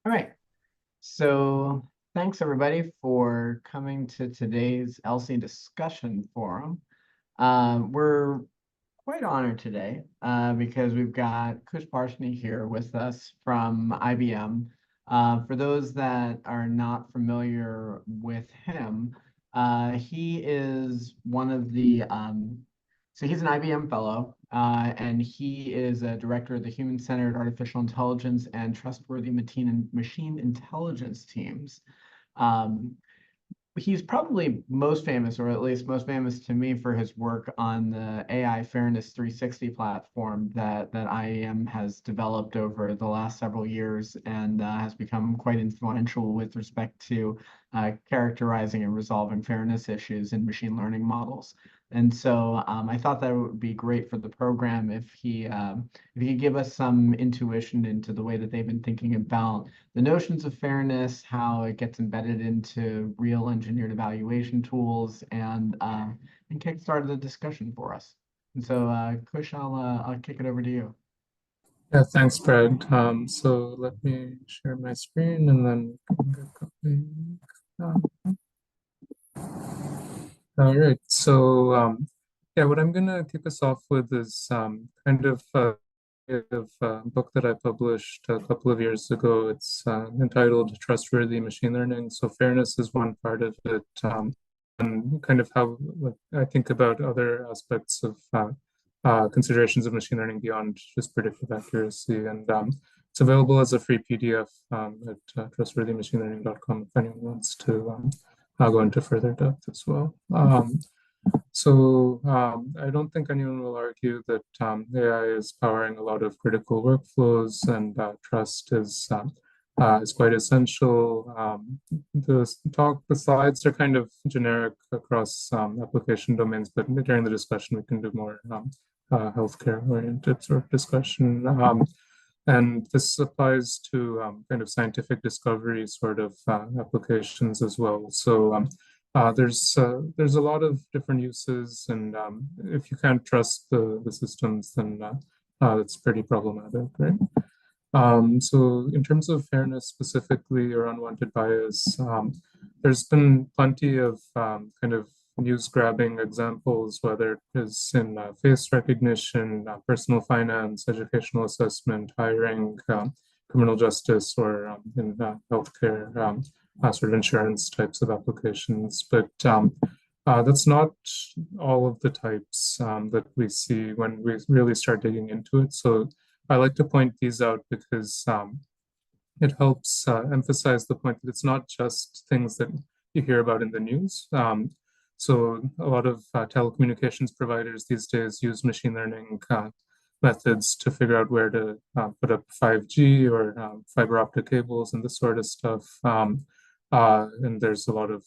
All right. So thanks everybody for coming to today's ELSI discussion forum. We're quite honored today because we've got Kush here with us from IBM. For those that are not familiar with him, he is one of so he's an IBM fellow, and he is a director of the Human-Centered Artificial Intelligence and Trustworthy Machine Intelligence teams. Um, he's probably most famous, or at least most famous to me, for his work on the AI Fairness 360 platform that IAM has developed over the last several years and has become quite influential with respect to characterizing and resolving fairness issues in machine learning models. And so I thought that it would be great for the program if he could give us some intuition into the way that they've been thinking about the notions of fairness, how it gets embedded into real engineered evaluation tools, and kickstart the discussion for us. And so, Kush, I'll kick it over to you. Yeah, thanks, Brad. So let me share my screen and then get going. All right. Yeah, what I'm gonna kick us off with is kind of book that I published a couple of years ago. It's entitled Trustworthy Machine Learning. So fairness is one part of it, and kind of how I think about other aspects of considerations of machine learning beyond just predictive accuracy. And it's available as a free PDF at trustworthymachinelearning.com if anyone wants to go into further depth as well. I don't think anyone will argue that AI is powering a lot of critical workflows, and trust is quite essential. The slides are kind of generic across application domains, but during the discussion we can do more healthcare oriented sort of discussion. And this applies to kind of scientific discovery sort of applications as well. There's a lot of different uses, and if you can't trust the systems, then it's pretty problematic, right? So in terms of fairness specifically or unwanted bias, there's been plenty of kind of news grabbing examples, whether it is in face recognition, personal finance, educational assessment, hiring, criminal justice, or in healthcare, sort of insurance types of applications. But that's not all of the types that we see when we really start digging into it. So I like to point these out because it helps emphasize the point that it's not just things that you hear about in the news. So a lot of telecommunications providers these days use machine learning methods to figure out where to put up 5G or fiber optic cables and this sort of stuff. And there's a lot of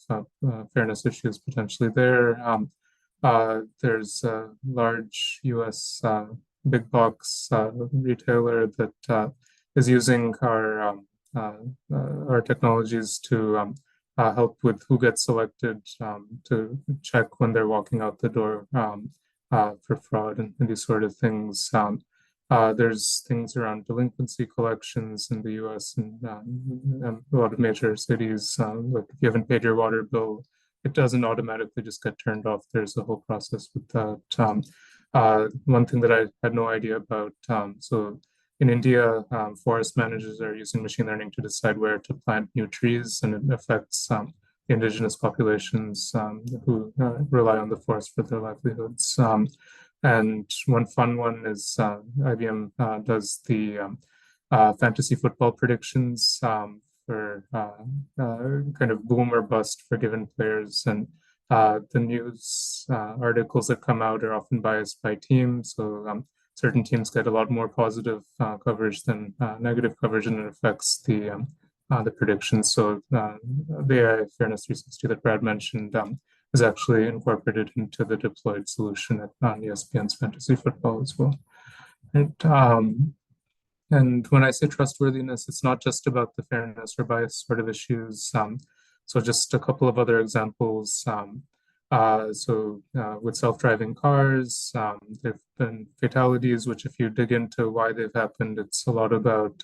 fairness issues potentially there. There's a large US big box retailer that is using our technologies to help with who gets selected to check when they're walking out the door for fraud and these sort of things. There's things around delinquency collections in the US and a lot of major cities. Like if you haven't paid your water bill, it doesn't automatically just get turned off. There's a whole process with that. One thing that I had no idea about. So in India, forest managers are using machine learning to decide where to plant new trees, and it affects the indigenous populations who rely on the forest for their livelihoods. And one fun one is IBM does the fantasy football predictions for kind of boom or bust for given players. And the news articles that come out are often biased by team. So certain teams get a lot more positive coverage than negative coverage, and it affects the predictions. So the AI Fairness 360 that Brad mentioned is actually incorporated into the deployed solution at ESPN's fantasy football as well. And when I say trustworthiness, it's not just about the fairness or bias sort of issues. So just a couple of other examples. With self-driving cars, there've been fatalities, which if you dig into why they've happened, it's a lot about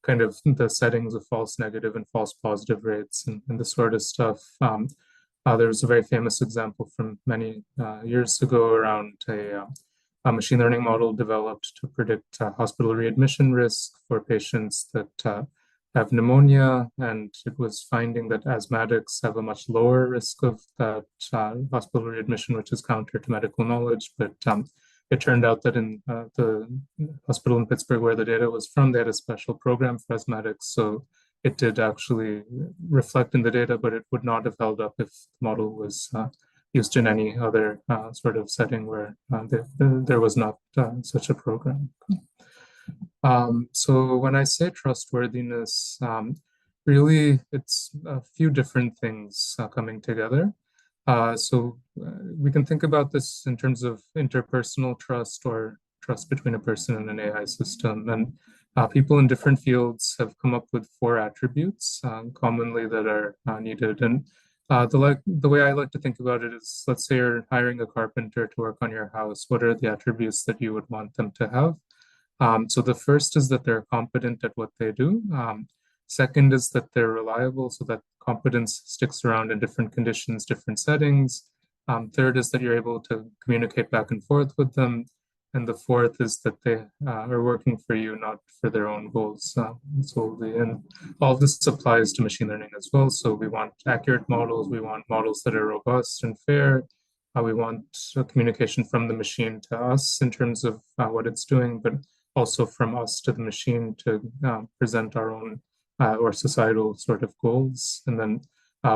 kind of the settings of false negative and false positive rates and this sort of stuff. There was a very famous example from many years ago around a machine learning model developed to predict hospital readmission risk for patients that have pneumonia, and it was finding that asthmatics have a much lower risk of that hospital readmission, which is counter to medical knowledge. But it turned out that in the hospital in Pittsburgh where the data was from, they had a special program for asthmatics. So it did actually reflect in the data, but it would not have held up if the model was used in any other sort of setting where there was not such a program. So when I say trustworthiness, really it's a few different things coming together. We can think about this in terms of interpersonal trust or trust between a person and an AI system. And people in different fields have come up with four attributes commonly that are needed. And the way I like to think about it is, let's say you're hiring a carpenter to work on your house. What are the attributes that you would want them to have? So the first is that they're competent at what they do. Second is that they're reliable, so that competence sticks around in different conditions, different settings. Third is that you're able to communicate back and forth with them. And the fourth is that they are working for you, not for their own goals solely. And all of this applies to machine learning as well. So we want accurate models. We want models that are robust and fair. We want communication from the machine to us in terms of what it's doing, but also from us to the machine to present our own or societal sort of goals. And then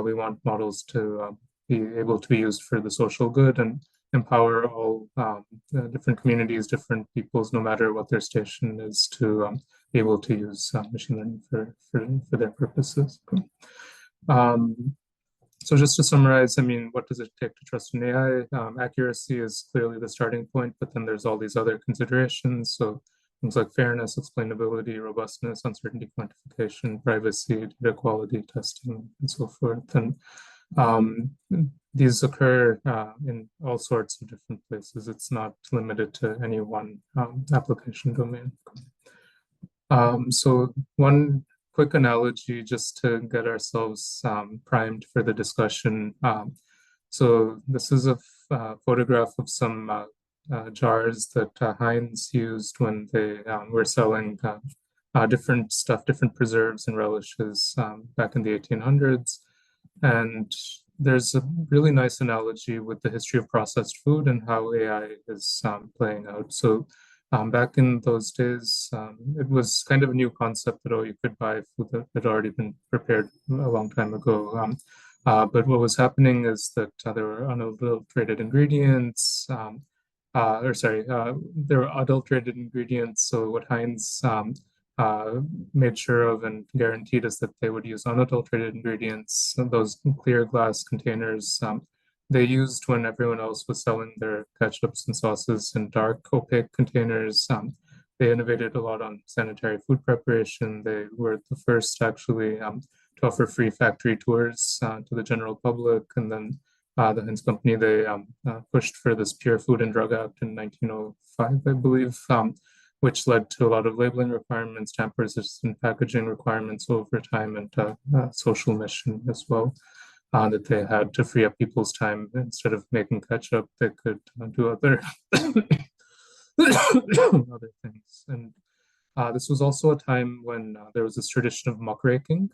we want models to be able to be used for the social good and empower all different communities, different peoples, no matter what their station is, to be able to use machine learning for their purposes. So just to summarize, I mean, what does it take to trust an AI? Accuracy is clearly the starting point, but then there's all these other considerations. So things like fairness, explainability, robustness, uncertainty quantification, privacy, data quality testing, and so forth. And these occur in all sorts of different places. It's not limited to any one application domain. So one quick analogy just to get ourselves primed for the discussion. So this is a photograph of some jars that Heinz used when they were selling different stuff, different preserves and relishes back in the 1800s. And there's a really nice analogy with the history of processed food and how AI is playing out. So back in those days, it was kind of a new concept that, oh, you could buy food that had already been prepared a long time ago. But what was happening is that there were unadulterated ingredients, there were adulterated ingredients. So what Heinz made sure of and guaranteed is that they would use unadulterated ingredients, those clear glass containers they used when everyone else was selling their ketchups and sauces in dark, opaque containers. They innovated a lot on sanitary food preparation. They were the first actually to offer free factory tours to the general public. And then the Heinz company, they pushed for this Pure Food and Drug Act in 1905, I believe, which led to a lot of labeling requirements, tamper-resistant packaging requirements over time, and social mission as well. That they had to free up people's time. Instead of making ketchup, they could do other other things. And this was also a time when there was this tradition of muckraking,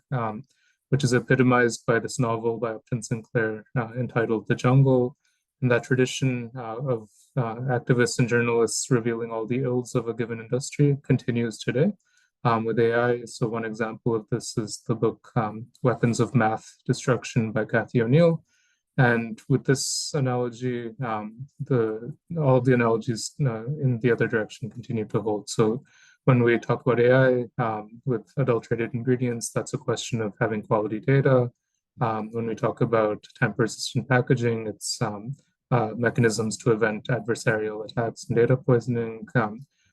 which is epitomized by this novel by Upton Sinclair entitled The Jungle. And that tradition of activists and journalists revealing all the ills of a given industry continues today. With AI. So one example of this is the book Weapons of Math Destruction by Cathy O'Neill. And with this analogy, all of the analogies in the other direction continue to hold. So when we talk about AI with adulterated ingredients, that's a question of having quality data. When we talk about tamper-resistant packaging, it's mechanisms to prevent adversarial attacks and data poisoning.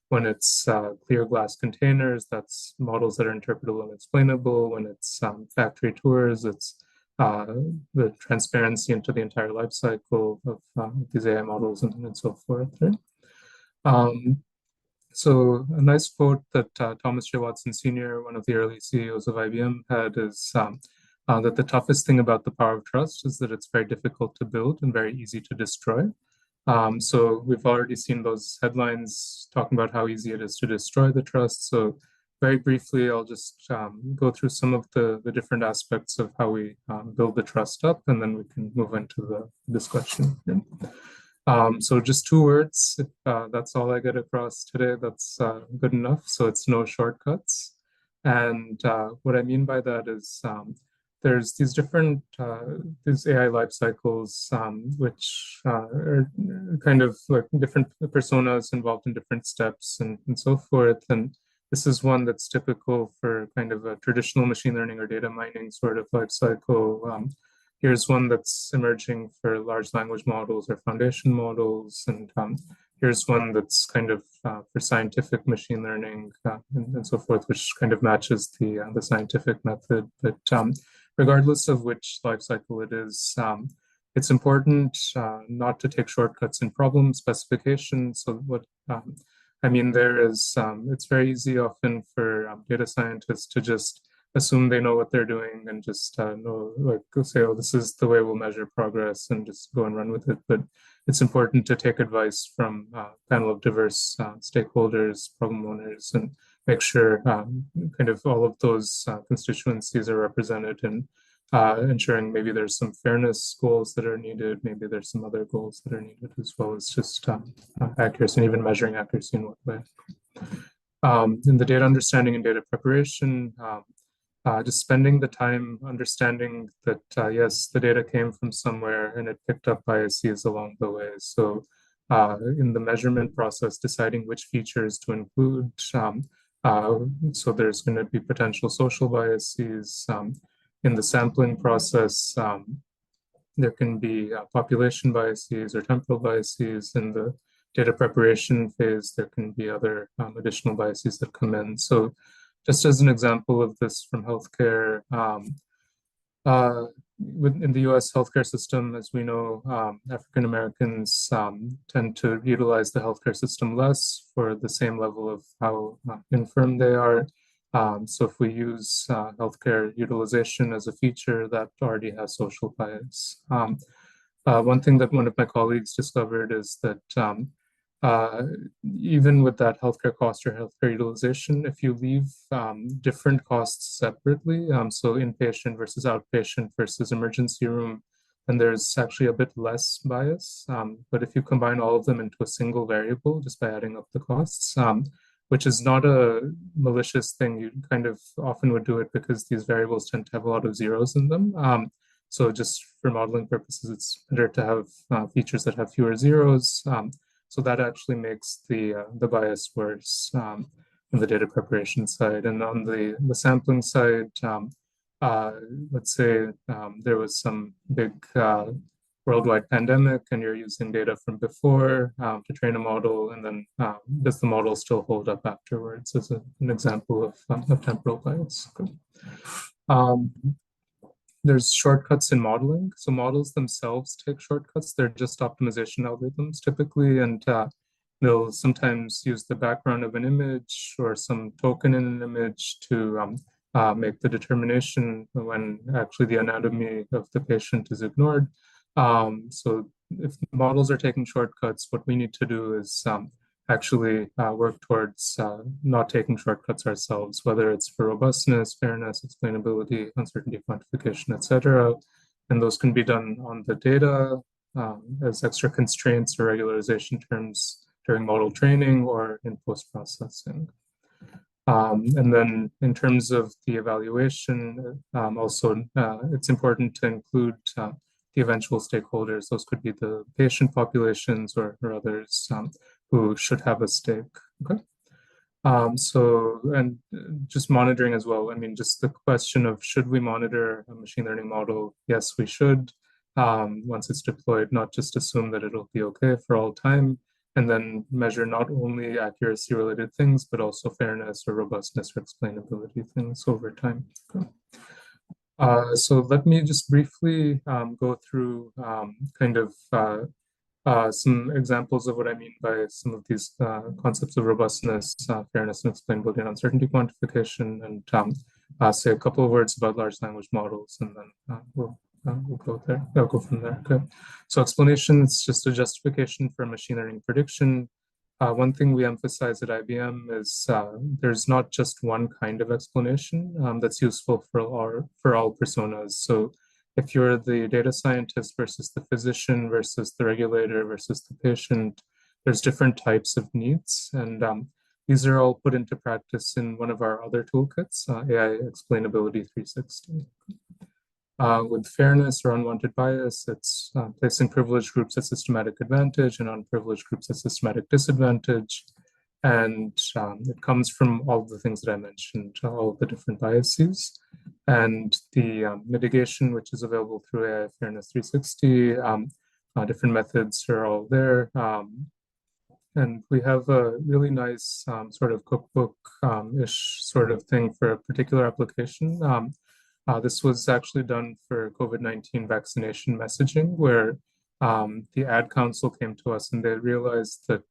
When it's clear glass containers, that's models that are interpretable and explainable. When it's factory tours, it's the transparency into the entire life cycle of these AI models and so forth. Right? So a nice quote that Thomas J. Watson Sr., one of the early CEOs of IBM, had is that the toughest thing about the power of trust is that it's very difficult to build and very easy to destroy. So we've already seen those headlines talking about how easy it is to destroy the trust. So very briefly, I'll just go through some of the different aspects of how we build the trust up, and then we can move into the discussion. So just two words, if that's all I get across today, that's good enough. So it's no shortcuts. And what I mean by that is there's these different these AI life cycles, which are kind of like different personas involved in different steps and so forth. And this is one that's typical for kind of a traditional machine learning or data mining sort of life cycle. Here's one that's emerging for large language models or foundation models. And here's one that's kind of for scientific machine learning and so forth, which kind of matches the scientific method. But regardless of which life cycle it is, it's important not to take shortcuts in problem specification. So what I mean there is, it's very easy often for data scientists to just assume they know what they're doing and just know, like, go say, oh, this is the way we'll measure progress and just go and run with it. But it's important to take advice from a panel of diverse stakeholders, problem owners, and make sure kind of all of those constituencies are represented and ensuring maybe there's some fairness goals that are needed, maybe there's some other goals that are needed, as well as just accuracy and even measuring accuracy in what way. In the data understanding and data preparation, just spending the time understanding that, yes, the data came from somewhere and it picked up biases along the way. So in the measurement process, deciding which features to include. So there's going to be potential social biases. In the sampling process, there can be population biases or temporal biases. In the data preparation phase, there can be other additional biases that come in. So just as an example of this from healthcare, in the US healthcare system, as we know, African Americans tend to utilize the healthcare system less for the same level of how infirm they are. So if we use healthcare utilization as a feature, that already has social bias. One thing that one of my colleagues discovered is that uh, even with that healthcare cost or healthcare utilization, if you leave different costs separately, so inpatient versus outpatient versus emergency room, then there's actually a bit less bias. But if you combine all of them into a single variable just by adding up the costs, which is not a malicious thing, you kind of often would do it because these variables tend to have a lot of zeros in them. So just for modeling purposes, it's better to have features that have fewer zeros. So that actually makes the bias worse on the data preparation side. And on the sampling side, let's say there was some big worldwide pandemic and you're using data from before to train a model, and then does the model still hold up afterwards as an example of temporal bias. Um, there's shortcuts in modeling. So models themselves take shortcuts. They're just optimization algorithms typically, and they'll sometimes use the background of an image or some token in an image to make the determination when actually the anatomy of the patient is ignored. So if models are taking shortcuts, what we need to do is actually work towards not taking shortcuts ourselves, whether it's for robustness, fairness, explainability, uncertainty quantification, etc. And those can be done on the data as extra constraints or regularization terms during model training or in post-processing. And then in terms of the evaluation, also it's important to include the eventual stakeholders. Those could be the patient populations or others who should have a stake. Okay. So, and just monitoring as well. I mean, just the question of should we monitor a machine learning model? Yes, we should. Once it's deployed, not just assume that it'll be okay for all time, and then measure not only accuracy related things, but also fairness or robustness or explainability things over time. Okay. So let me just briefly go through kind of some examples of what I mean by some of these concepts of robustness, fairness, and explainability and uncertainty quantification, and say a couple of words about large language models, and then we'll go there. I'll go from there. Okay. So explanation is just a justification for machine learning prediction. One thing we emphasize at IBM is there's not just one kind of explanation that's useful for all personas. So if you're the data scientist versus the physician versus the regulator versus the patient, there's different types of needs. And these are all put into practice in one of our other toolkits, AI Explainability 360. With fairness or unwanted bias, it's placing privileged groups at systematic advantage and unprivileged groups at systematic disadvantage. And it comes from all the things that I mentioned, all the different biases. And the mitigation, which is available through AI Fairness 360, different methods are all there. And we have a really nice sort of cookbook-ish sort of thing for a particular application. This was actually done for COVID-19 vaccination messaging, where the ad council came to us and they realized that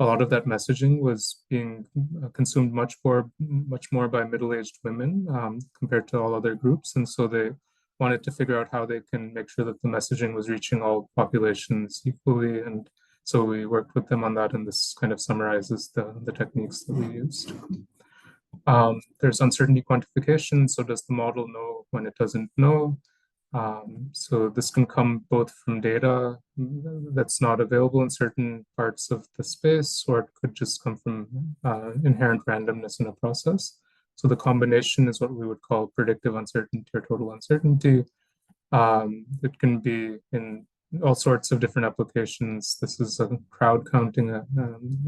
a lot of that messaging was being consumed much more by middle-aged women compared to all other groups. And so they wanted to figure out how they can make sure that the messaging was reaching all populations equally. And so we worked with them on that, and this kind of summarizes the techniques that we used. There's uncertainty quantification. So does the model know when it doesn't know? So this can come both from data that's not available in certain parts of the space, or it could just come from inherent randomness in a process. So the combination is what we would call predictive uncertainty or total uncertainty. It can be in all sorts of different applications. This is a crowd counting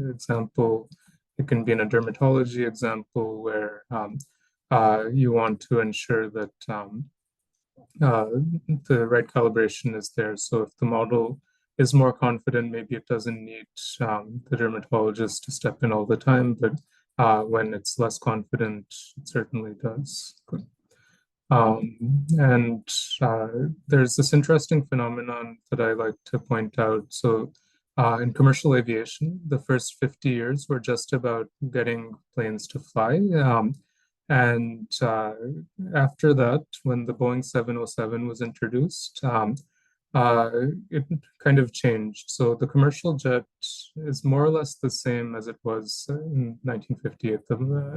example. It can be in a dermatology example where you want to ensure that the right calibration is there. So if the model is more confident, maybe it doesn't need the dermatologist to step in all the time, but when it's less confident, it certainly does. And there's this interesting phenomenon that I like to point out. So in commercial aviation, the first 50 years were just about getting planes to fly. And after that, when the Boeing 707 was introduced, it kind of changed. So the commercial jet is more or less the same as it was in 1958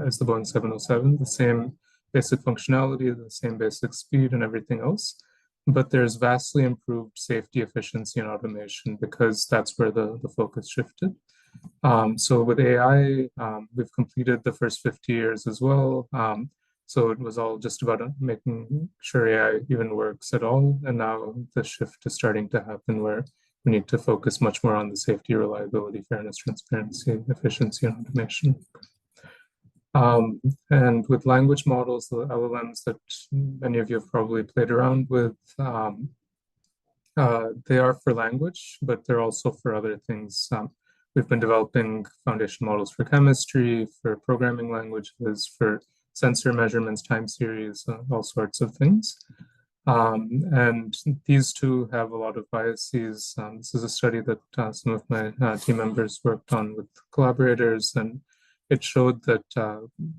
as the Boeing 707, the same basic functionality, the same basic speed and everything else. But there's vastly improved safety, efficiency, and automation because that's where the focus shifted. So with AI, we've completed the first 50 years as well. So it was all just about making sure AI even works at all. And now the shift is starting to happen where we need to focus much more on the safety, reliability, fairness, transparency, efficiency, and automation. And with language models, the LLMs that many of you have probably played around with, they are for language, but they're also for other things. We've been developing foundation models for chemistry, for programming languages, for sensor measurements, time series, all sorts of things. And these two have a lot of biases. This is a study that some of my team members worked on with collaborators, and it showed that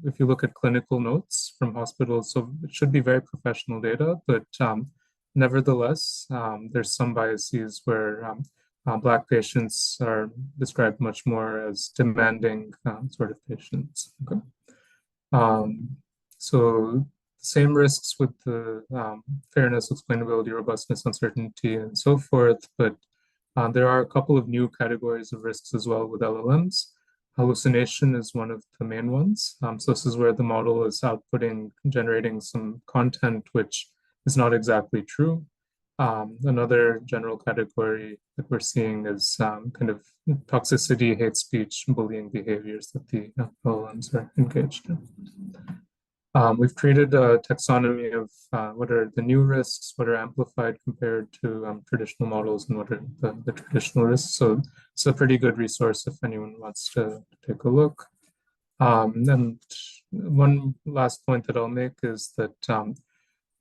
if you look at clinical notes from hospitals, so it should be very professional data, but nevertheless, there's some biases where Black patients are described much more as demanding sort of patients. Okay. So same risks with the fairness, explainability, robustness, uncertainty, and so forth, but there are a couple of new categories of risks as well with LLMs. Hallucination is one of the main ones. So this is where the model is generating some content which is not exactly true. Another general category that we're seeing is kind of toxicity, hate speech, bullying behaviors that the LLMs are engaged in. We've created a taxonomy of what are the new risks, what are amplified compared to traditional models, and what are the traditional risks. So it's a pretty good resource if anyone wants to take a look. And one last point that I'll make is that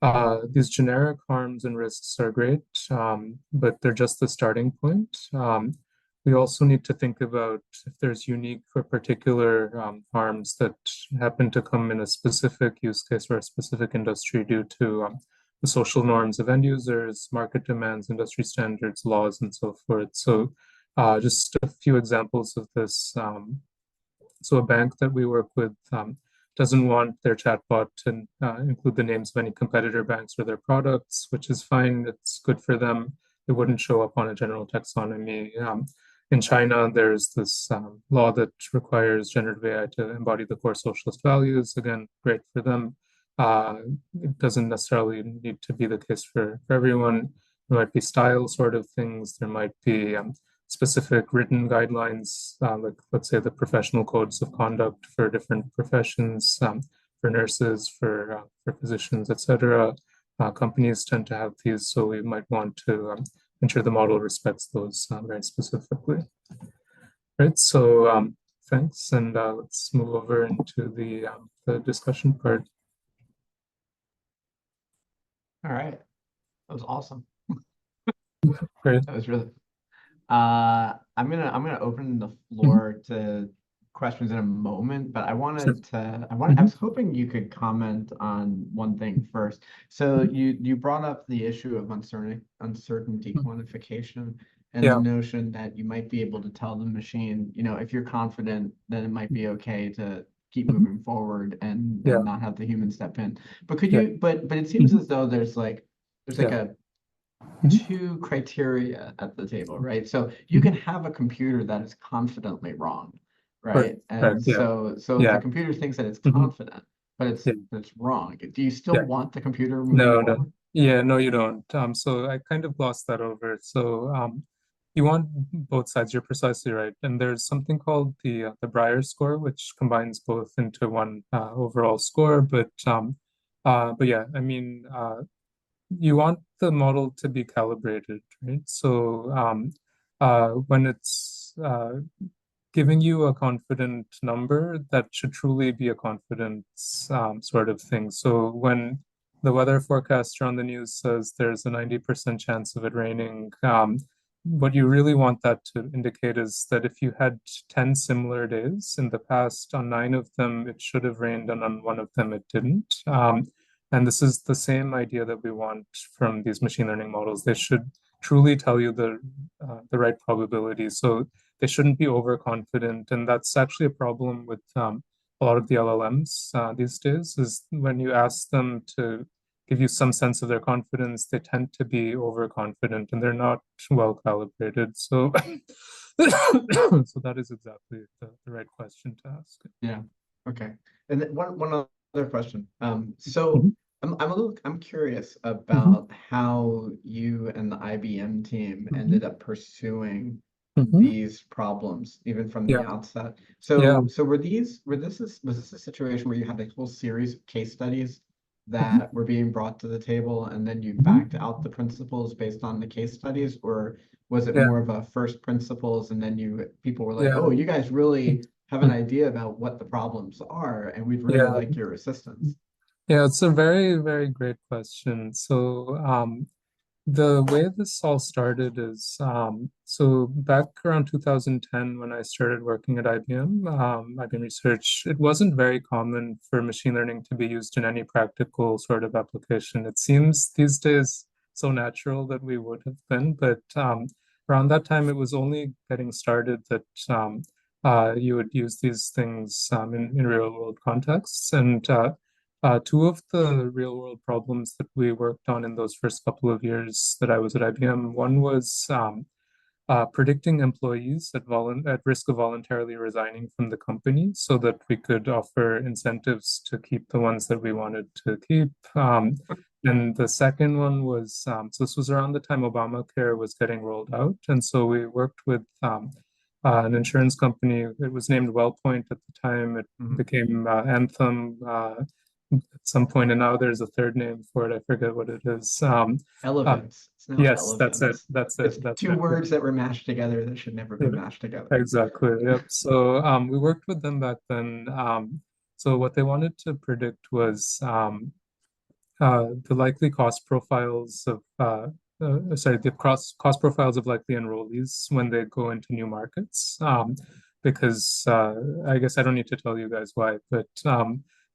These generic harms and risks are great, but they're just the starting point. We also need to think about if there's unique or particular harms that happen to come in a specific use case or a specific industry due to the social norms of end users, market demands, industry standards, laws, and so forth. So, just a few examples of this. So a bank that we work with doesn't want their chatbot to include the names of any competitor banks or their products, which is fine. It's good for them. It wouldn't show up on a general taxonomy. In China, there's this law that requires generative AI to embody the core socialist values. Again, great for them. Uh, it doesn't necessarily need to be the case for everyone. There might be style sort of things. There might be specific written guidelines, like let's say the professional codes of conduct for different professions, for nurses, for physicians, etc. Companies tend to have these, so we might want to ensure the model respects those very specifically. Right. So thanks, and let's move over into the discussion part. All right. That was awesome. Great. That was really I'm gonna open the Mhm. floor to questions in a moment, but Sure. I Mhm. was hoping you could comment on one thing first. So Mhm. you brought up the issue of uncertainty Mhm. quantification and the Yeah. notion that you might be able to tell the machine, if you're confident, then it might be okay to keep Mhm. moving forward and Yeah. not have the human step in. But could Yeah. you but it seems Mhm. as though there's like Yeah. a Mhm. two criteria at the table, right? So you Mhm. can have a computer that is confidently wrong, Correct. right? And Correct. Yeah. so if the Yeah. computer thinks that it's Mhm. confident, but Yeah. it's wrong, do you still Yeah. want the computer moving No, no. forward? Yeah, no, you don't. So I kind of glossed that over. So you want both sides. You're precisely right. And there's something called the Breyer score, which combines both into one overall score. But yeah, I mean, you want the model to be calibrated, right? So when it's giving you a confident number, that should truly be a confidence sort of thing. So when the weather forecaster on the news says there's a 90% chance of it raining, what you really want that to indicate is that if you had 10 similar days in the past, on nine of them it should have rained, and on one of them it didn't. And this is the same idea that we want from these machine learning models. They should truly tell you the right probability. So they shouldn't be overconfident, and that's actually a problem with a lot of the LLMs these days. Is when you ask them to give you some sense of their confidence, they tend to be overconfident, and they're not well calibrated. So, so that is exactly the right question to ask. Yeah. Okay. And then one other question. So Mhm. I'm curious Mhm. about how you and the IBM team Mhm. ended up pursuing Mhm. these problems even from the Yeah, outset. yeah. So was this a situation where you had a whole series of case studies Mhm. that were being brought to the table and then you Mhm. backed out the principles based on the case studies, or was it Yeah, more of a first principles and then people were like, yeah. oh, you guys really have an Mhm. idea about what the problems are, and we'd really Yeah. like your assistance. Yeah, it's a very, very great question. So, the way this all started is so back around 2010, when I started working at IBM, IBM Research, it wasn't very common for machine learning to be used in any practical sort of application. It seems these days so natural that we would have been, but around that time, it was only getting started that you would use these things in real world contexts. And two of the real world problems that we worked on in those first couple of years that I was at IBM, one was predicting employees at risk of voluntarily resigning from the company so that we could offer incentives to keep the ones that we wanted to keep. And the second one was so this was around the time Obamacare was getting rolled out. And so we worked with an insurance company. It was named WellPoint at the time. It Mhm. became Anthem at some point, and now there's a third name for it. I forget what it is. Uh, Elevance. It's now yes, that's it. Elevance. That's it. It's That's two it. Yeah. words that were mashed together that should never be Yeah, mashed together. exactly. Yep. So we worked with them back then. So what they wanted to predict was the likely cost profiles of the cost profiles of likely enrollees when they go into new markets. Because I guess I don't need to tell you guys why, but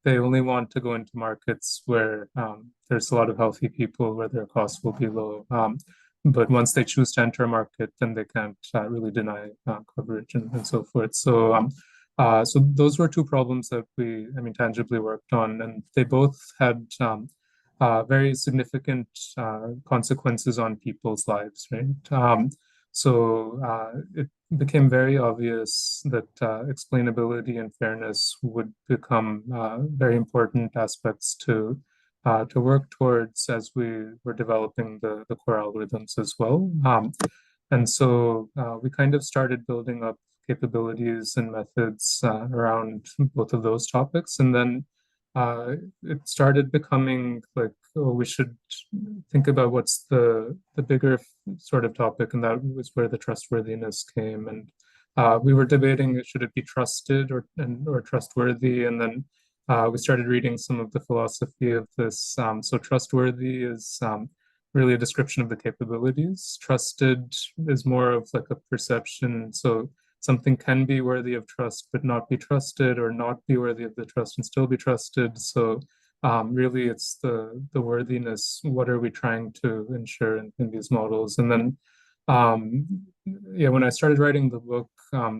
they only want to go into markets where there's a lot of healthy people, where their costs will be low. But once they choose to enter a market, then they can't really deny coverage and so forth. So those were two problems that I mean, tangibly worked on, and they both had very significant consequences on people's lives, right? It became very obvious that explainability and fairness would become very important aspects to work towards as we were developing the core algorithms as well. We kind of started building up capabilities and methods around both of those topics. And then it started becoming like, oh, we should think about what's the bigger sort of topic, and that was where the trustworthiness came. And we were debating, should it be trusted or trustworthy? And then we started reading some of the philosophy of this. So trustworthy is really a description of the capabilities. Trusted is more of like a perception. So something can be worthy of trust but not be trusted, or not be worthy of the trust and still be trusted. So really it's the worthiness. What are we trying to ensure in these models? And then yeah, when I started writing the book,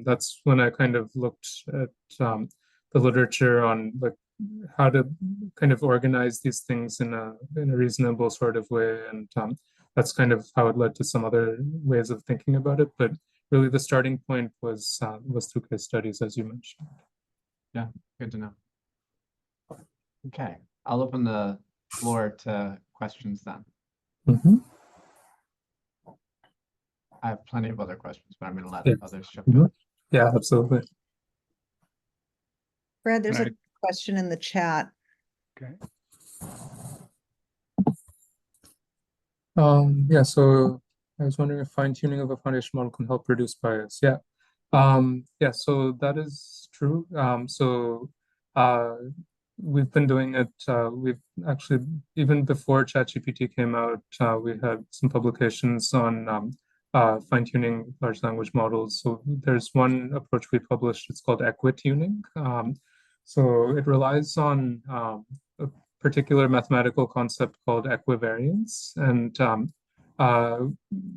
that's when I kind of looked at the literature on like how to kind of organize these things in a reasonable sort of way. And that's kind of how it led to some other ways of thinking about it. But really the starting point was through case studies, as you mentioned. Yeah, good to know. Okay, I'll open the floor to questions then. Mm-hmm. I have plenty of other questions, but I'm going to let others jump Mm-hmm. in. Yeah, absolutely. Brad, there's a question in the chat. Okay. Yeah, so I was wondering if fine-tuning of a foundation model can help reduce bias. Yeah. Yeah, so that is true. We've been doing it. We've actually, even before ChatGPT came out, we had some publications on fine-tuning large language models. So there's one approach we published. It's called equituning. So it relies on a particular mathematical concept called equivariance. And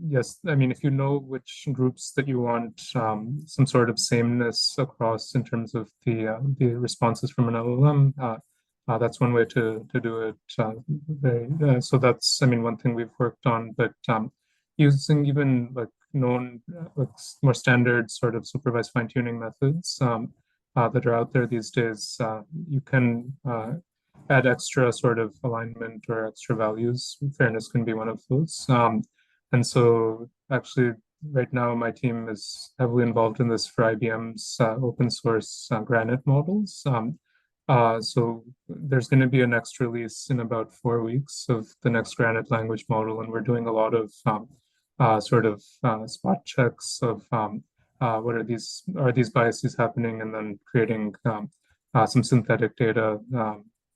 yes, I mean, if you know which groups that you want some sort of sameness across in terms of the responses from an LLM, that's one way to do it. So that's, I mean, one thing we've worked on. But using even like known, like more standard sort of supervised fine-tuning methods that are out there these days, you can add extra sort of alignment or extra values. Fairness can be one of those. And so actually right now my team is heavily involved in this for IBM's open source Granite models. So there's going to be a next release in about 4 weeks of the next Granite language model, and we're doing a lot of spot checks of what are these biases happening, and then creating some synthetic data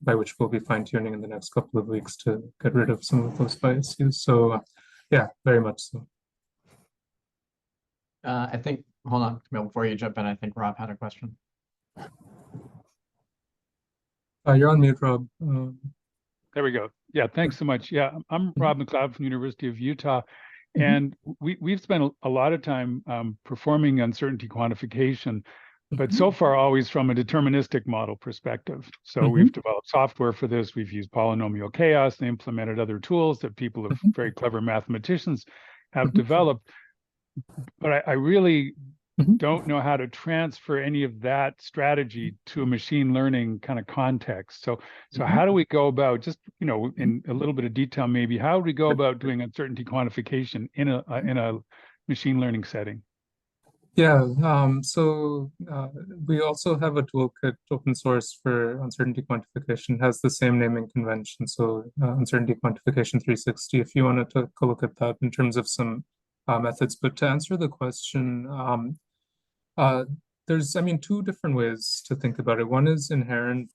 by which we'll be fine-tuning in the next couple of weeks to get rid of some of those biases. So yeah, very much so. I think, hold on, Camille, before you jump in, I think Rob had a question. You're on mute, Rob. There we go. Yeah, thanks so much. Yeah, I'm Rob McLeod from the University of Utah. And we've spent a lot of time performing uncertainty quantification, but so far always from a deterministic model perspective. So we've developed software for this. We've used polynomial chaos and implemented other tools that people of very clever mathematicians have developed. But I really don't know how to transfer any of that strategy to a machine learning kind of context. So how do we go about, just, you know, in a little bit of detail, maybe, how do we go about doing uncertainty quantification in a machine learning setting? Yeah, we also have a toolkit open source for uncertainty quantification. It has the same naming convention. So uncertainty quantification 360, if you want to take a look at that in terms of some methods. But to answer the question, there's, I mean, two different ways to think about it. One is inherent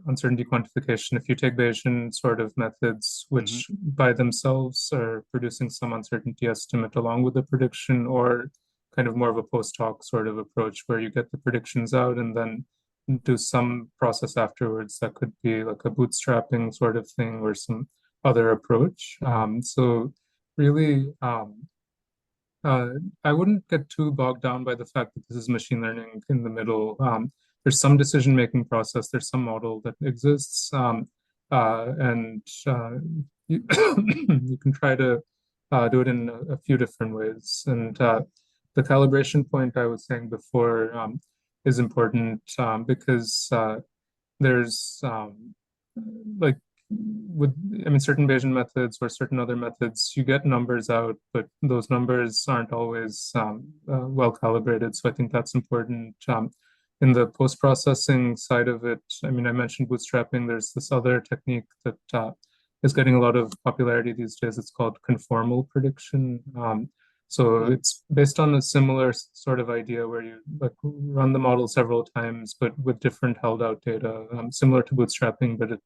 uncertainty quantification. If you take Bayesian sort of methods, which by themselves are producing some uncertainty estimate along with the prediction, or kind of more of a post hoc sort of approach where you get the predictions out and then do some process afterwards. That could be like a bootstrapping sort of thing or some other approach. So really, uh, I wouldn't get too bogged down by the fact that this is machine learning in the middle. There's some decision-making process, there's some model that exists, and you, you can try to do it in a few different ways. And the calibration point I was saying before is important because there's like with, I mean, certain Bayesian methods or certain other methods, you get numbers out, but those numbers aren't always well calibrated. So I think that's important. In the post-processing side of it, I mean, I mentioned bootstrapping. There's this other technique that is getting a lot of popularity these days. It's called conformal prediction. So it's based on a similar sort of idea where you like run the model several times, but with different held out data, similar to bootstrapping, but it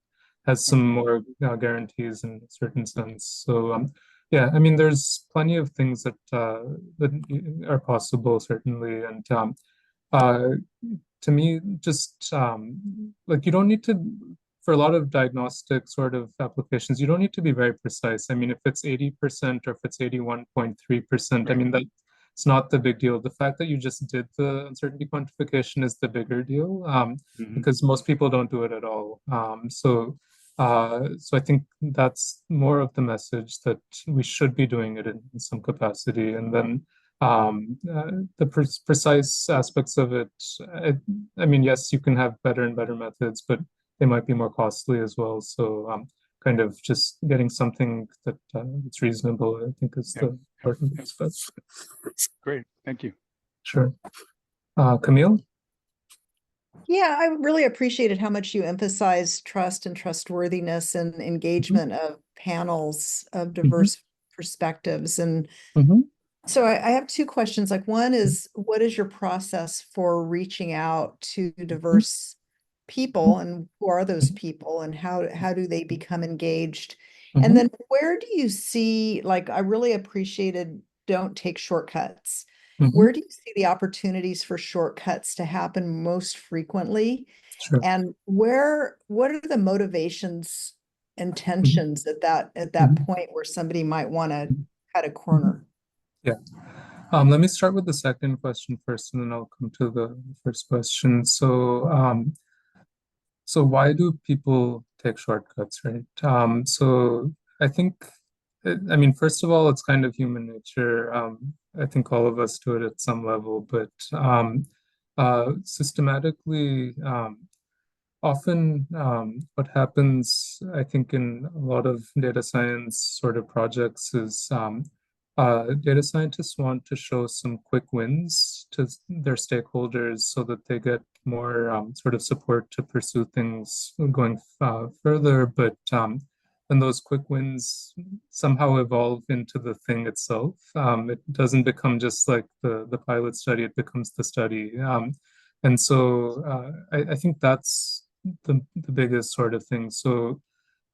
has some more guarantees in a certain sense. So yeah, I mean, there's plenty of things that that are possible, certainly, and uh, to me, just like you don't need to, for a lot of diagnostic sort of applications, you don't need to be very precise. I mean, if it's 80% or if it's 81.3%, I mean, it's not the big deal. The fact that you just did the uncertainty quantification is the bigger deal because most people don't do it at all. So I think that's more of the message that we should be doing it in some capacity. And then the precise aspects of it, I mean, yes, you can have better and better methods, but they might be more costly as well. So kind of just getting something that it's reasonable, I think is the important aspect. Great, thank you. Sure. Camille? Yeah, I really appreciated how much you emphasized trust and trustworthiness and engagement of panels of diverse perspectives. And so I have two questions. Like one is, what is your process for reaching out to diverse people, and who are those people, and how do they become engaged? And then where do you see, like, I really appreciated don't take shortcuts. Where do you see the opportunities for shortcuts to happen most frequently? Sure. And what are the motivations and tensions at that point where somebody might want to cut a corner? Yeah. Let me start with the second question first, and then I'll come to the first question. So why do people take shortcuts, right? So I think, I mean, first of all, it's kind of human nature. I think all of us do it at some level, but systematically, often what happens, I think, in a lot of data science sort of projects is data scientists want to show some quick wins to their stakeholders so that they get more sort of support to pursue things going further. But then those quick wins somehow evolve into the thing itself. It doesn't become just like the pilot study, it becomes the study. And so I think that's the biggest sort of thing. So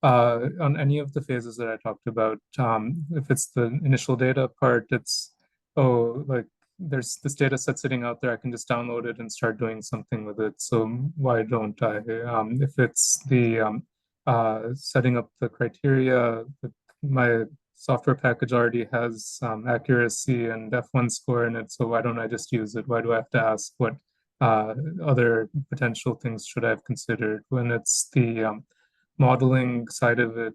on any of the phases that I talked about, if it's the initial data part, it's, oh, like there's this data set sitting out there, I can just download it and start doing something with it. So why don't I? If it's the setting up the criteria, my software package already has accuracy and F1 score in it, so why don't I just use it? Why do I have to ask what other potential things should I have considered? When it's the modeling side of it,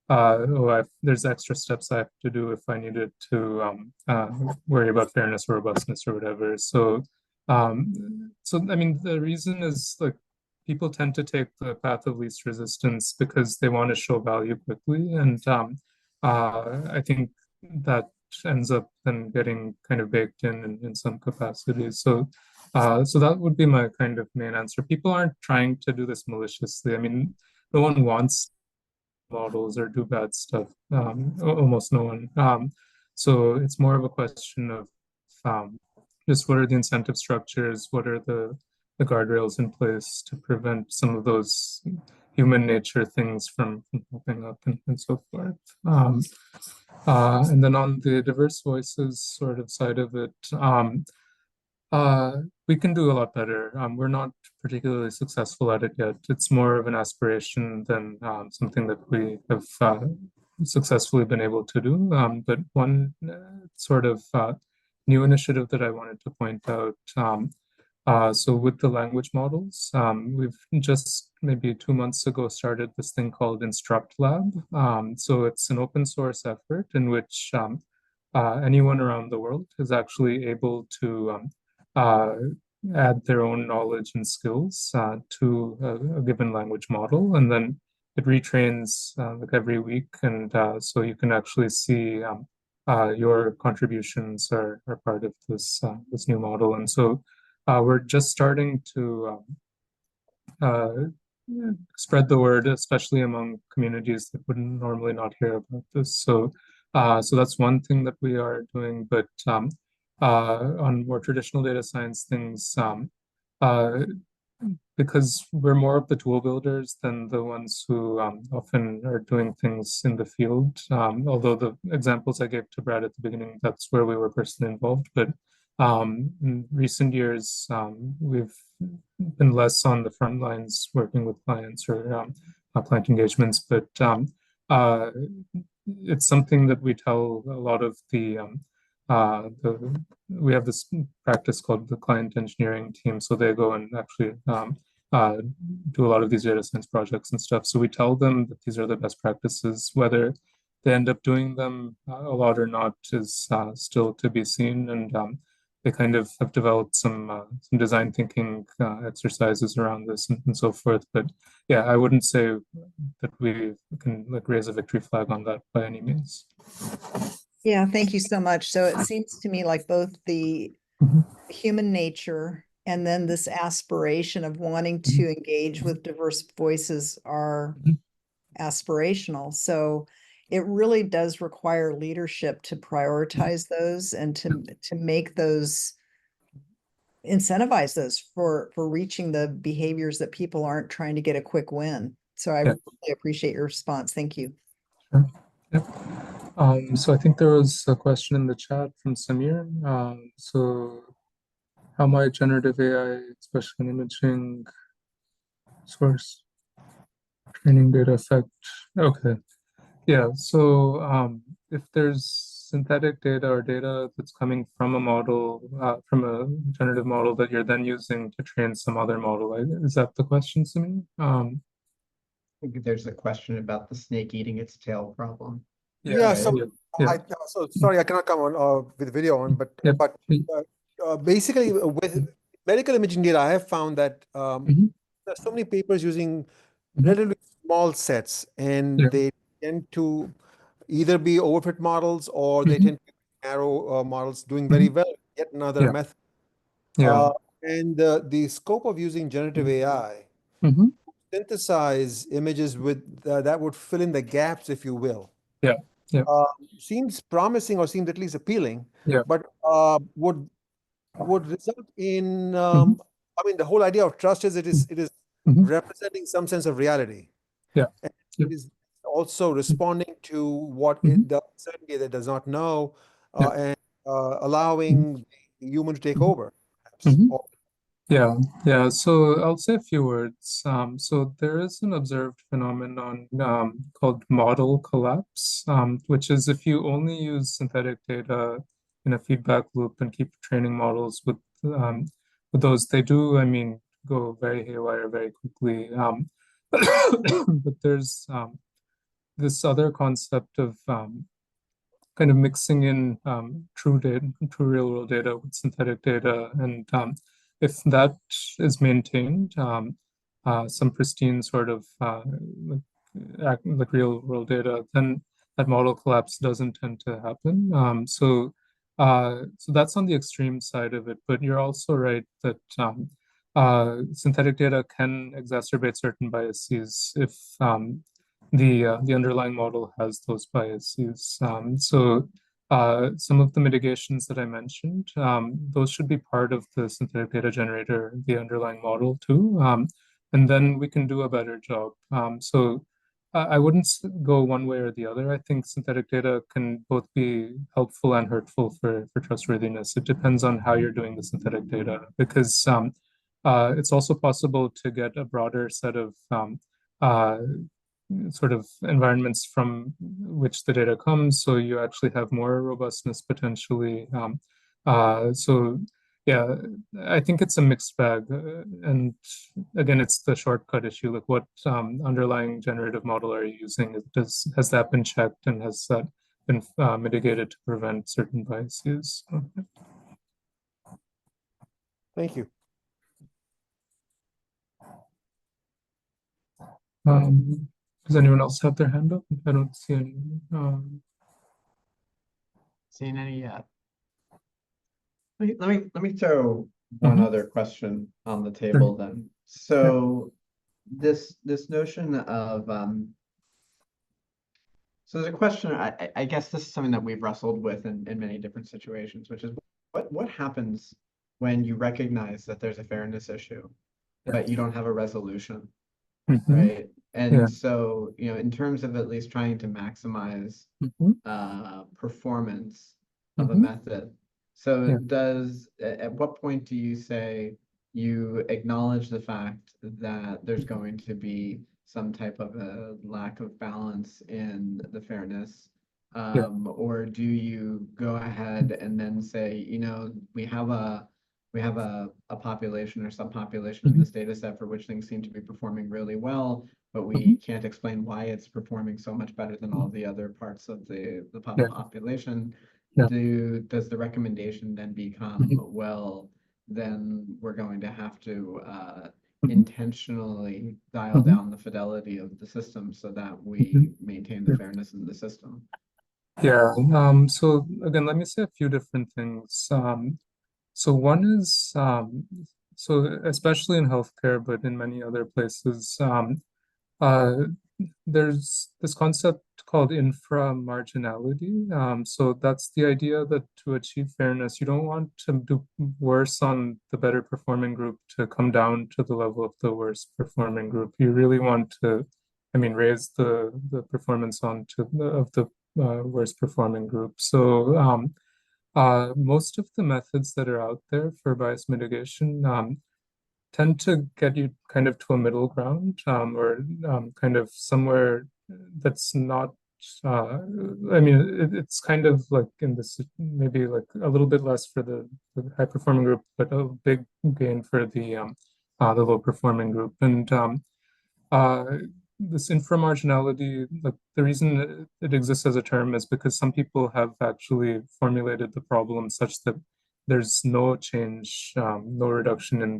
there's extra steps I have to do if I needed to worry about fairness or robustness or whatever. So I mean, the reason is like people tend to take the path of least resistance because they want to show value quickly, and I think that ends up then getting kind of baked in some capacity. So that would be my kind of main answer. People aren't trying to do this maliciously. I mean, no one wants models or do bad stuff. Almost no one. So it's more of a question of just what are the incentive structures, what are the guardrails in place to prevent some of those human nature things from popping up and so forth. And then on the diverse voices sort of side of it, we can do a lot better. We're not particularly successful at it yet. It's more of an aspiration than something that we have successfully been able to do. But one sort of new initiative that I wanted to point out. So with the language models, we've just maybe 2 months ago started this thing called Instruct Lab. So it's an open source effort in which anyone around the world is actually able to uh, add their own knowledge and skills to a given language model, and then it retrains like every week, and so you can actually see your contributions are part of this new model, and so we're just starting to uh, spread the word, especially among communities that wouldn't normally not hear about this. So, so that's one thing that we are doing. But on more traditional data science things, uh, because we're more of the tool builders than the ones who often are doing things in the field. Although the examples I gave to Brad at the beginning, that's where we were personally involved. But in recent years, we've been less on the front lines working with clients or client engagements, but it's something that we tell a lot of we have this practice called the client engineering team. So they go and actually uh, do a lot of these data science projects and stuff. So we tell them that these are the best practices. Whether they end up doing them a lot or not is still to be seen. And they kind of have developed some design thinking exercises around this and so forth. But yeah, I wouldn't say that we can like raise a victory flag on that by any means. Yeah, thank you so much. So it seems to me like both the Mhm. human nature and then this aspiration of wanting to engage with diverse voices are Mhm. aspirational. So it really does require leadership to prioritize those and to make those incentivize those for reaching the behaviors that people aren't trying to get a quick win. So I Yeah. really appreciate your response. Thank you. Sure. Yep. So I think there was a question in the chat from Samir. So how might generative AI, especially in imaging source training data affect? Okay. Yeah. So if there's synthetic data or data that's coming from a model, from a generative model that you're then using to train some other model, is that the question, Samir? I think there's a question about the snake eating its tail problem. Yeah, Right. so Yeah. so sorry, I cannot come on with video on, but Yep. basically with medical imaging data, I have found that Mhm. there are so many papers using Mhm. relatively small sets, and Yeah. they tend to either be overfit models or they Mhm. tend to be narrow models doing very well. Yet another Yeah. method. Yeah. And the scope of using generative AI Mhm. synthesize images with that would fill in the gaps, if you will. Yeah. Yeah. Seems promising or seems at least appealing, Yeah. but would result in Mhm. I mean the whole idea of trust is it is Mhm. representing some sense of reality. Yeah. And Yep. it is also responding to what Mhm. the uncertainty that does not know Yeah. and Mhm. allowing the human to take Mhm. over, perhaps. Mhm. Yeah, yeah. So I'll say a few words. So there is an observed phenomenon called model collapse, which is if you only use synthetic data in a feedback loop and keep training models with those, they do, I mean, go very haywire very quickly. But there's this other concept of kind of mixing in true data, true real world data with synthetic data. And if that is maintained, some pristine sort of like real world data, then that model collapse doesn't tend to happen. So that's on the extreme side of it. But you're also right that synthetic data can exacerbate certain biases if the underlying model has those biases. So some of the mitigations that I mentioned, those should be part of the synthetic data generator, the underlying model too. And then we can do a better job. So I wouldn't go one way or the other. I think synthetic data can both be helpful and hurtful for trustworthiness. It depends on how you're doing the synthetic data, because it's also possible to get a broader set of uh, sort of environments from which the data comes, so you actually have more robustness potentially. So yeah, I think it's a mixed bag. And again, it's the shortcut issue. Like, what underlying generative model are you using? Has that been checked, and has that been mitigated to prevent certain biases? Thank you. Does anyone else have their hand up? I don't see any. Seen any yet? Let me throw one other question on the table then. So this notion of so there's a question, I guess this is something that we've wrestled with in many different situations, which is what happens when you recognize that there's a fairness issue, but you don't have a resolution, right? And Yeah. so, in terms of at least trying to maximize performance of a method. So at what point do you say you acknowledge the fact that there's going to be some type of a lack of balance in the fairness? Or do you go ahead and then say, we have a population or subpopulation in this data set for which things seem to be performing really well, but we can't explain why it's performing so much better than all the other parts of the population. Does the recommendation then become, well, then we're going to have to intentionally dial down the fidelity of the system so that we maintain the fairness in the system? Yeah. So again, let me say a few different things. So one is, so especially in healthcare, but in many other places, there's this concept called inframarginality. So that's the idea that to achieve fairness, you don't want to do worse on the better performing group to come down to the level of the worst performing group. You really want to, raise the performance of the worst performing group. So most of the methods that are out there for bias mitigation tend to get you kind of to a middle ground, or kind of somewhere that's not, it's kind of like in this, maybe like a little bit less for the high performing group, but a big gain for the low performing group. And this inframarginality, like the reason it exists as a term is because some people have actually formulated the problem such that there's no change, no reduction in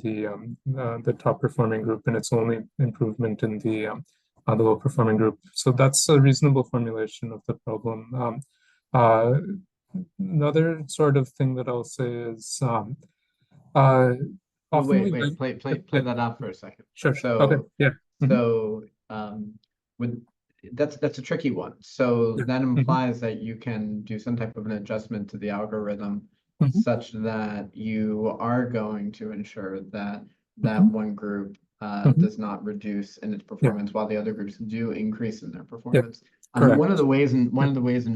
the top performing group, and it's only improvement in the low performing group. So that's a reasonable formulation of the problem. Another sort of thing that I'll say is often play that out for a second. Sure. So okay. Yeah. So with that's a tricky one. So that implies that you can do some type of an adjustment to the algorithm such that you are going to ensure that one group does not reduce in its performance while the other groups do increase in their performance. One of the ways in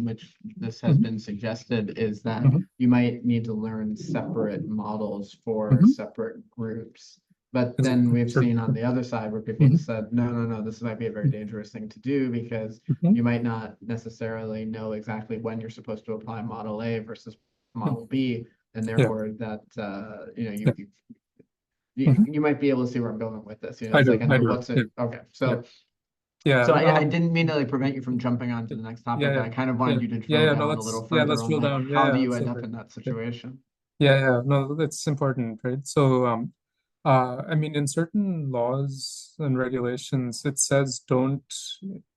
which this has been suggested is that you might need to learn separate models for separate groups. But then we've seen on the other side where people have said, no, this might be a very dangerous thing to do because you might not necessarily know exactly when you're supposed to apply model A versus model B, and therefore that you might be able to see where I'm going with this. I do. Okay, so yeah. So I didn't mean to prevent you from jumping on to the next topic. I kind of wanted you to drill down a little further let's drill down. How do you end up in that situation? No, that's important, right? So in certain laws and regulations, it says don't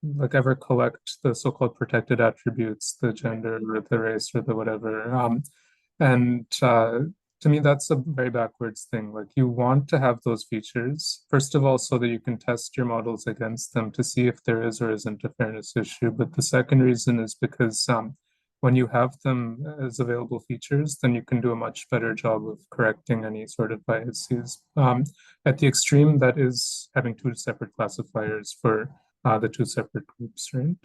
like ever collect the so-called protected attributes, the gender or the race or the whatever. And to me, that's a very backwards thing. Like, you want to have those features, first of all, so that you can test your models against them to see if there is or isn't a fairness issue. But the second reason is because when you have them as available features, then you can do a much better job of correcting any sort of biases. At the extreme, that is having two separate classifiers for the two separate groups, right?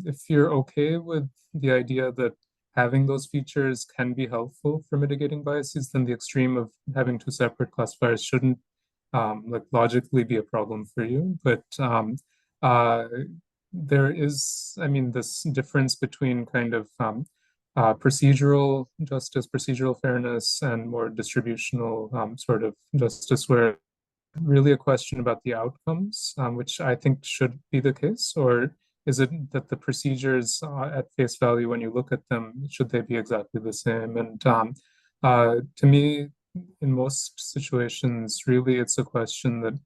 If you're okay with the idea that having those features can be helpful for mitigating biases, then the extreme of having two separate classifiers shouldn't like logically be a problem for you. But there is, I mean, this difference between kind of procedural justice, procedural fairness, and more distributional sort of justice, where really a question about the outcomes, which I think should be the case, or is it that the procedures at face value, when you look at them, should they be exactly the same? And to me, in most situations, really, it's a question that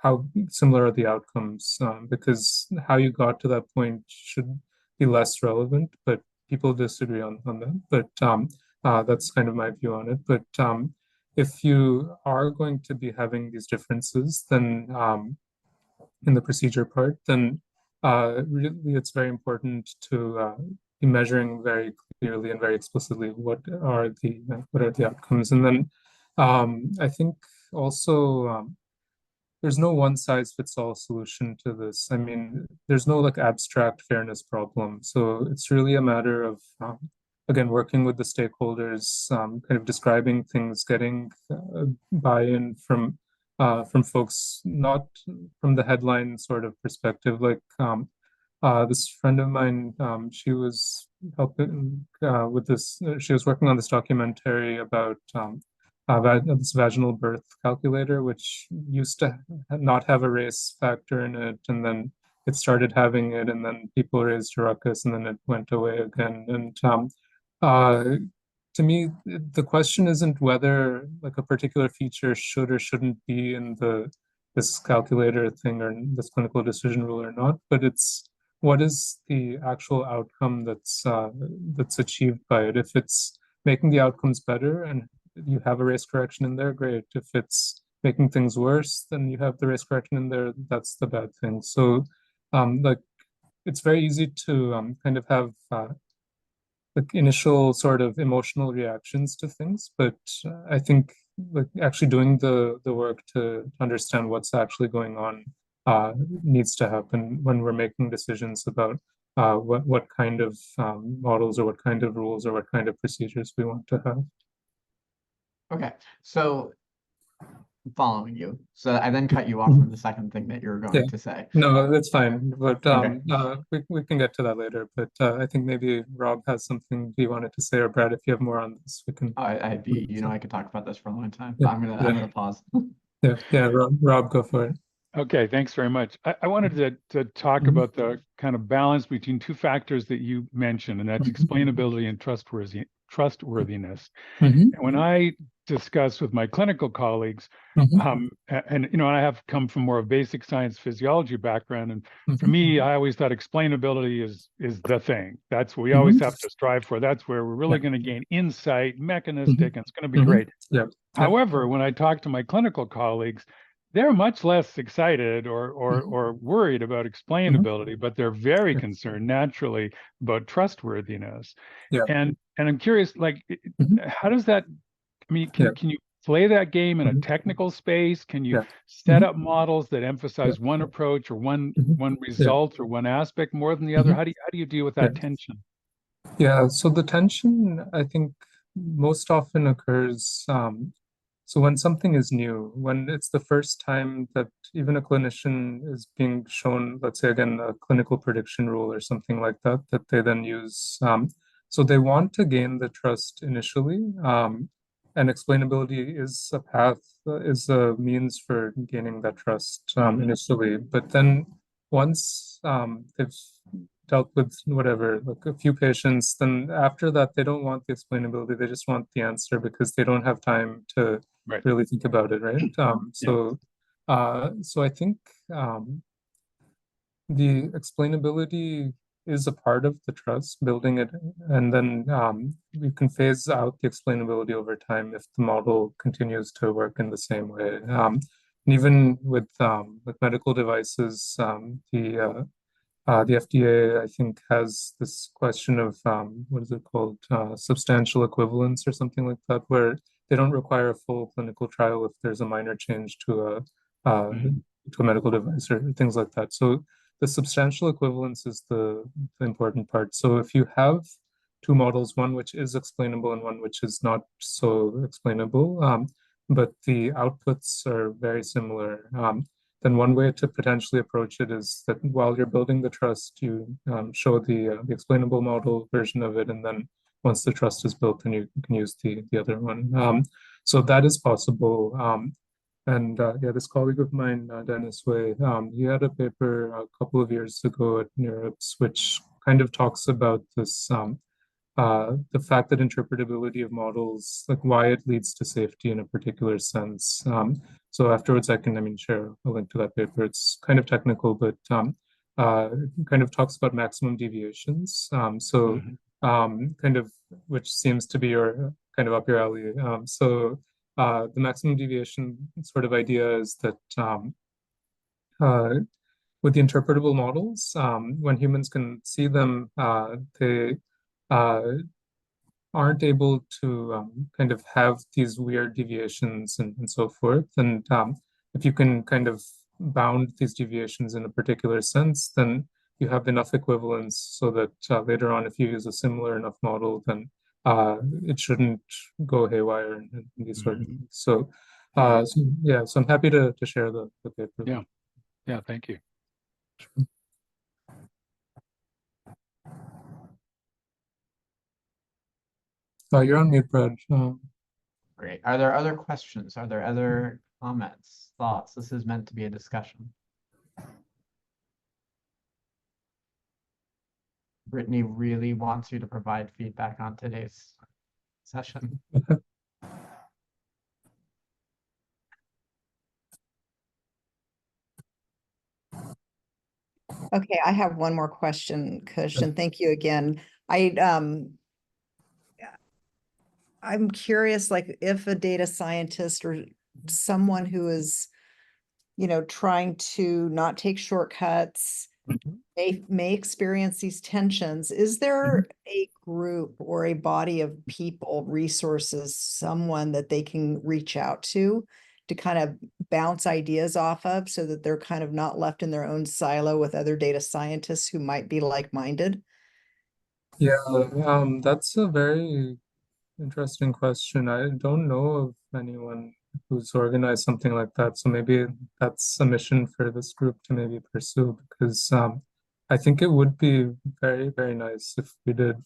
how similar are the outcomes? Because how you got to that point should be less relevant, but people disagree on that. But that's kind of my view on it. But if you are going to be having these differences, then in the procedure part, then really it's very important to be measuring very clearly and very explicitly what are the outcomes. And then I think also there's no one size fits all solution to this. I mean, there's no like abstract fairness problem. So it's really a matter of again, working with the stakeholders, kind of describing things, getting buy-in from folks, not from the headline sort of perspective. Like this friend of mine, she was helping with this. She was working on this documentary about this vaginal birth calculator, which used to not have a race factor in it, and then it started having it, and then people raised a ruckus, and then it went away again. And to me, the question isn't whether like a particular feature should or shouldn't be in this calculator thing or this clinical decision rule or not, but it's what is the actual outcome that's achieved by it. If it's making the outcomes better and you have a race correction in there, great. If it's making things worse, then you have the race correction in there, that's the bad thing. So like it's very easy to kind of have like initial sort of emotional reactions to things, but I think like actually doing the work to understand what's actually going on needs to happen when we're making decisions about what kind of models or what kind of rules or what kind of procedures we want to have. Okay, so following you. So I then cut you off from the second thing that you were going to say. No, that's fine. But Okay. we can get to that later. But I think maybe Rob has something he wanted to say, or Brad, if you have more on this, we can. I'd be, you know, I could talk about this for a long time. Yeah, I'm yeah. gonna pause. Yeah, Rob, go for it. Okay, thanks very much. I wanted to talk about the kind of balance between two factors that you mentioned, and that's explainability and trustworthiness. And when I discuss with my clinical colleagues, and you know, I have come from more of basic science physiology background, and for me, I always thought explainability is the thing. That's what we always have to strive for. That's where we're really going to gain insight, mechanistic, and it's going to be great. However, when I talk to my clinical colleagues, they're much less excited or worried about explainability, but they're very concerned naturally about trustworthiness. And I'm curious, like, how does that? I mean, can you play that game in a technical space? Can you set up models that emphasize one approach or one result or one aspect more than the other? How do you deal with that tension? Yeah, so the tension I think most often occurs. So when something is new, when it's the first time that even a clinician is being shown, let's say again, a clinical prediction rule or something like that, that they then use. So they want to gain the trust initially, and explainability is a path, is a means for gaining that trust initially. But then once they've dealt with whatever, like a few patients, then after that, they don't want the explainability. They just want the answer because they don't have time to really think about it, right? So I think the explainability is a part of the trust, building it, and then you can phase out the explainability over time if the model continues to work in the same way. And even with medical devices, the FDA, I think, has this question of what is it called? Substantial equivalence or something like that, where they don't require a full clinical trial if there's a minor change to a medical device or things like that. So the substantial equivalence is the important part. So if you have two models, one which is explainable and one which is not so explainable, but the outputs are very similar. Then one way to potentially approach it is that while you're building the trust, you show the explainable model version of it, and then once the trust is built, then you can use the other one. So that is possible. And yeah, this colleague of mine, Dennis Way, he had a paper a couple of years ago at NeurIPS, which kind of talks about this the fact that interpretability of models, like why it leads to safety in a particular sense. So afterwards, I can, share a link to that paper. It's kind of technical, but it kind of talks about maximum deviations. Kind of, which seems to be your kind of up your alley. The maximum deviation sort of idea is that with the interpretable models, when humans can see them, they aren't able to kind of have these weird deviations and so forth. And if you can kind of bound these deviations in a particular sense, then you have enough equivalence so that later on, if you use a similar enough model, then it shouldn't go haywire and these sort of things. So yeah, so I'm happy to share the paper. Yeah, thank you. Sure. You're on mute, Brad. Great. Are there other questions? Are there other comments, thoughts? This is meant to be a discussion. Brittany really wants you to provide feedback on today's session. Okay, I have one more question, Kush, and thank you again. I'm curious, like if a data scientist or someone who is, trying to not take shortcuts, may experience these tensions. Is there a group or a body of people, resources, someone that they can reach out to kind of bounce ideas off of so that they're kind of not left in their own silo with other data scientists who might be like-minded? Yeah, that's a very interesting question. I don't know of anyone who's organized something like that. So maybe that's a mission for this group to maybe pursue because I think it would be very, very nice if we did.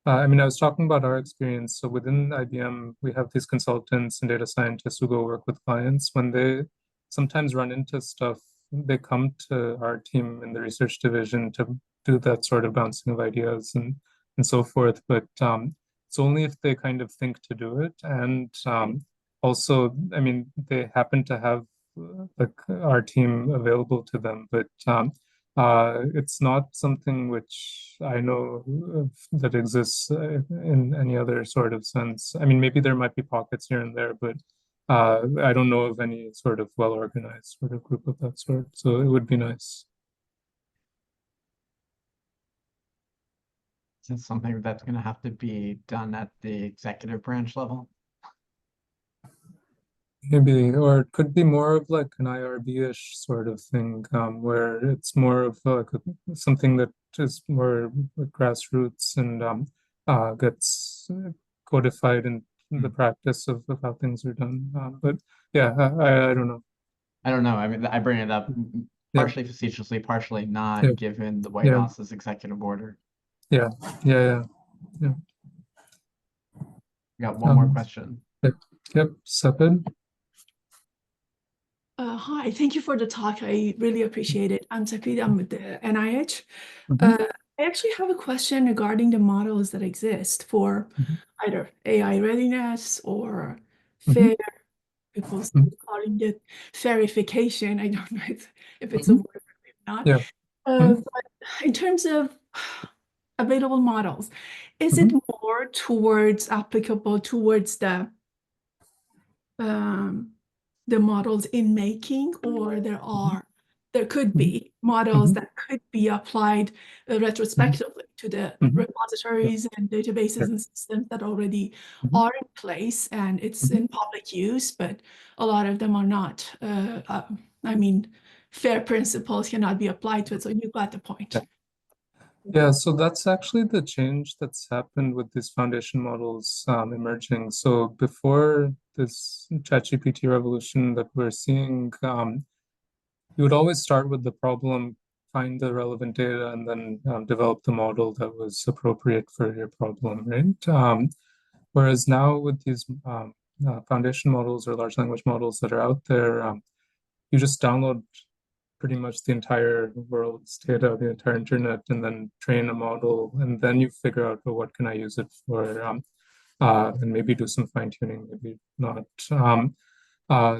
I was talking about our experience. So within IBM, we have these consultants and data scientists who go work with clients. When they sometimes run into stuff, they come to our team in the research division to do that sort of bouncing of ideas and so forth. But it's only if they kind of think to do it. And also, they happen to have like our team available to them, but it's not something which I know of that exists in any other sort of sense. Maybe there might be pockets here and there, but I don't know of any sort of well-organized sort of group of that sort. So it would be nice. Is it something that's going to have to be done at the executive branch level? Maybe, or it could be more of like an IRB-ish sort of thing, where it's more of like something that is more grassroots and gets codified in the practice of how things are done. But yeah, I don't know. I don't know. I bring it up partially facetiously, partially not, given the White House's executive order. Yeah. We got one more question. Yep, Sapid. Hi, thank you for the talk. I really appreciate it. I'm Sapid, I'm with the NIH. I actually have a question regarding the models that exist for either AI readiness or fair, people calling it verification. I don't know if it's a word or not. Yeah. But in terms of available models, is it more towards applicable towards the models in making, or there are there could be models that could be applied retrospectively to the repositories and databases and systems that already are in place, and it's in public use, but a lot of them are not. I mean, fair principles cannot be applied to it, so you got the point. Yeah, so that's actually the change that's happened with these foundation models emerging. So before this ChatGPT revolution that we're seeing, you would always start with the problem, find the relevant data, and then develop the model that was appropriate for your problem, right? Whereas now with these foundation models or large language models that are out there, you just download pretty much the entire world's data, the entire internet, and then train a model, and then you figure out, well, what can I use it for, and maybe do some fine tuning, maybe not.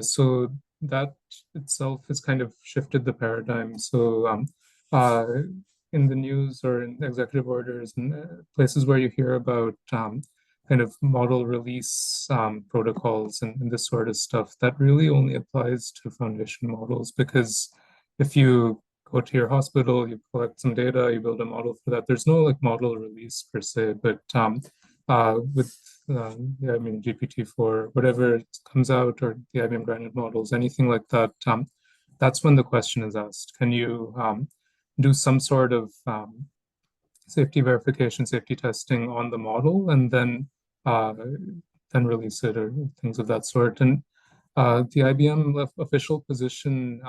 So that itself has kind of shifted the paradigm. So in the news or in executive orders and places where you hear about kind of model release protocols and this sort of stuff, that really only applies to foundation models, because if you go to your hospital, you collect some data, you build a model for that. There's no like model release per se, but with I mean GPT-4, whatever comes out, or the IBM granted models, anything like that, that's when the question is asked: can you do some sort of safety verification, safety testing on the model, and then release it, or things of that sort? And the IBM official position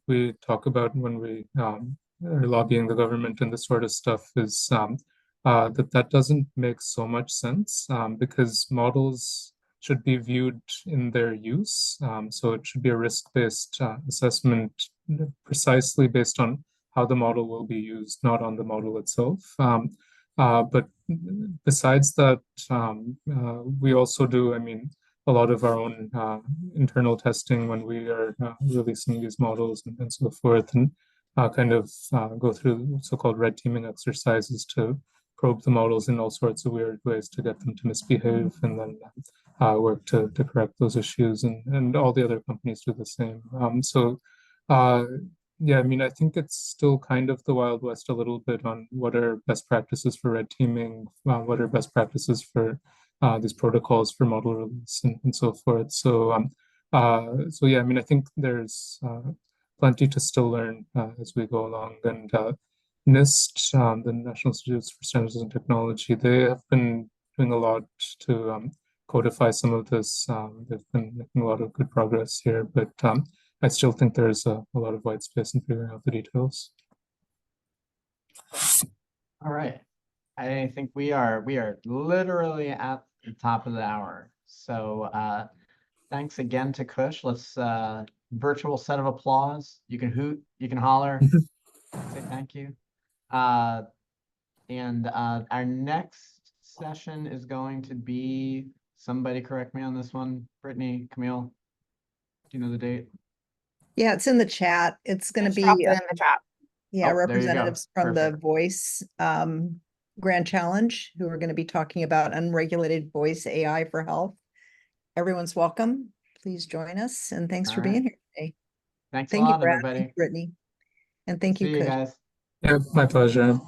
we talk about when we are lobbying the government and this sort of stuff is that doesn't make so much sense, because models should be viewed in their use. So it should be a risk-based assessment, precisely based on how the model will be used, not on the model itself. But besides that, we also do, I mean, a lot of our own internal testing when we are releasing these models and so forth, and kind of go through so-called red teaming exercises to probe the models in all sorts of weird ways to get them to misbehave, and then work to correct those issues, and all the other companies do the same. Yeah, I mean, I think it's still kind of the Wild West a little bit on what are best practices for red teaming, what are best practices for these protocols for model release, and so forth. So yeah, I mean, I think there's plenty to still learn as we go along. And NIST, the National Institutes for Standards and Technology, they have been doing a lot to codify some of this. They've been making a lot of good progress here, but I still think there's a lot of white space in figuring out the details. All right. I think we are literally at the top of the hour. So thanks again to Kush. Let's virtual set of applause. You can hoot, you can holler, say thank you. And our next session is going to be, somebody correct me on this one, Brittany, Camille, do you know the date? Yeah, it's in the chat. It's going to Just be dropped it in the chat. yeah, Oh, there you go. representatives from the Perfect. Voice Grand Challenge, who are going to be talking about unregulated voice AI for health. Everyone's welcome. Please join us, and thanks for being here today. Thanks Thank a you, lot, Brad. everybody. Thank you, Brittany. And thank you, See you Kush. guys. Yeah, my pleasure.